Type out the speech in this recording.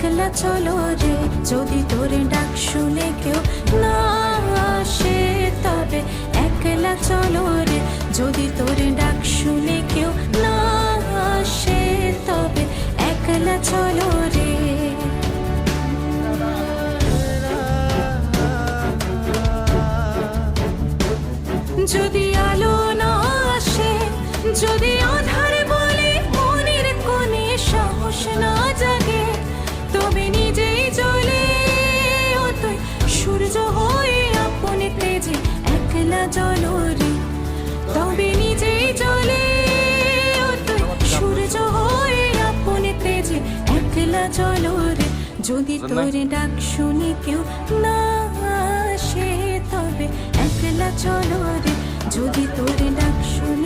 একলা চলো রে, যদি তোর ডাক শুনে কেউ না আসে তবে একলা চলো রে, যদি তোর ডাক শুনে কেউ না আসে তবে একলা চলো রে। যদি আলো না আসে, যদি আধার বলে মনের কোণে সাহস না জাগে, তবে নিজেই জ্বলে তুই সূর্য হয়ে আপন তেজে একলা জ্বলো রে, তবে নিজেই জ্বলে তুই সূর্য হয়ে আপন তেজে একলা জ্বলো রে, যদি তোর ডাক শুনে কেউ না আসে তবে একলা চলো রে, যদি তোর ডাক শুনে